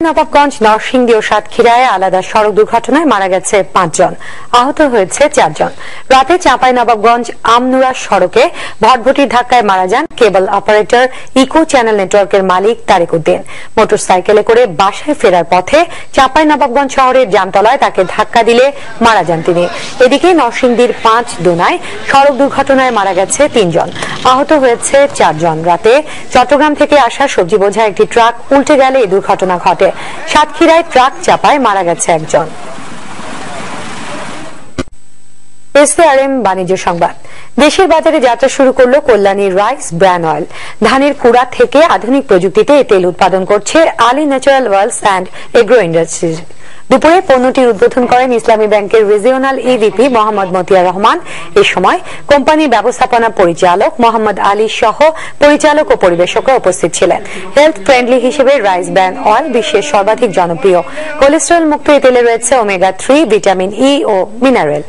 নবাবগঞ্জ নরসিংদী ও সাতক্ষীরায় আলাদা সড়ক দুর্ঘটনায় মারা গেছে ৫ জন, আহত হয়েছে ৪ জন। রাতে চাঁপাইনবাবগঞ্জ আমনুরা সড়কে ভটভটির ধাক্কায় মারা যান কেবল অপারেটর ইকো চ্যানেল নেটওয়ার্কের মালিক তারেক উদ্দিন। মোটরসাইকেলে করে বাসায় ফেরার পথে চাঁপাইনবাবগঞ্জ শহরের জামতলায় তাকে ধাক্কা দিলে মারা যান তিনি। এদিকে নরসিংদীর ৫ দোনায় সড়ক দুর্ঘটনায় মারা গেছে ৩ জন, আহত হয়েছে ৪ জন। রাতে চট্টগ্রাম থেকে আসা সবজি বোঝা একটি ট্রাক উল্টে গেলে এই দুর্ঘটনা ঘটে। সাতক্ষীরায় ট্রাক চাপায় মারা গেছে একজন। এসপিআরএম বাণিজ্য সংবাদ। দেশের বাজারে যাত্রা শুরু করলো কল্যাণী রাইস ব্র্যান অয়েল। ধানের কুড়া থেকে আধুনিক প্রযুক্তিতে এই তেল উৎপাদন করছে Ali natural oils and agro industries. দুপুরে পণ্যটির উদ্বোধন করেন ইসলামী ব্যাংকের রিজিওনাল ইভিপি মোহাম্মদ মতিয়া রহমান। এ সময় কোম্পানির ব্যবস্থাপনা পরিচালক মোহাম্মদ আলী সহ পরিচালক ও পরিবেশকরা উপস্থিত ছিলেন। হেলথ ফ্রেন্ডলি হিসেবে রাইস ব্র্যান অয়েল বিশ্বের সর্বাধিক জনপ্রিয়। কোলেস্টেরল মুক্ত এই তেলে রয়েছে ওমেগা 3, ভিটামিন ই ও মিনারেল।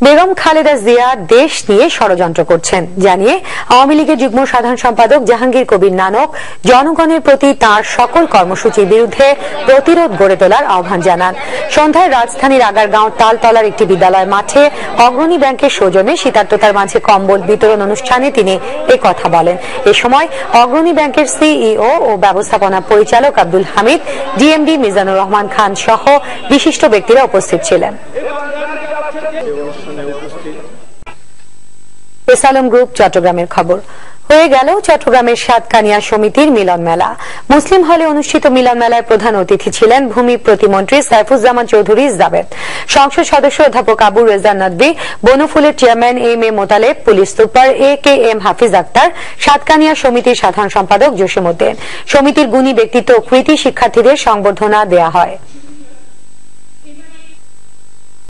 বেগম খালেদা জিয়া দেশ নিয়ে ষড়যন্ত্র করছেন জানিয়ে আওয়ামী লীগের যুগ্ম সাধারণ সম্পাদক জাহাঙ্গীর কবির নানক জনগণের প্রতি তাঁর সকল কর্মসূচির বিরুদ্ধে প্রতিরোধ গড়ে তোলার আহ্বান জানান। সন্ধ্যায় রাজধানীর আগারগাঁও তালতলার একটি বিদ্যালয় মাঠে অগ্রণী ব্যাংকের সৌজন্যে শীতার্ততার মাঝে কম্বল বিতরণ অনুষ্ঠানে তিনি এ কথা বলেন। এ সময় অগ্রণী ব্যাংকের সিইও ও ব্যবস্থাপনা পরিচালক আব্দুল হামিদ, ডিএমডি মিজানুর রহমান খান সহ বিশিষ্ট ব্যক্তিরা উপস্থিত ছিলেন। এসআলম গ্রুপ চট্টগ্রামের খবর। হয়ে গেল চট্টগ্রামের সাতকানিয়া সমিতির মিলন মেলা। মুসলিম হলে অনুষ্ঠিত মিলন মেলায় প্রধান অতিথি ছিলেন ভূমি প্রতিমন্ত্রী সাইফুজ্জামান চৌধুরী জাবেদ, সংসদ সদস্য অধ্যাপক আবু রেজা নদভী, বনফুলের chairman M A Motaleb, police super A K M Hafiz Akhtar, Satkania সমিতির সাধারণ সম্পাদক জসিম উদ্দিন। সমিতির গুণী ব্যক্তিত্ব ও কৃতি শিক্ষার্থীদের সংবর্ধনা দেয়া হয়।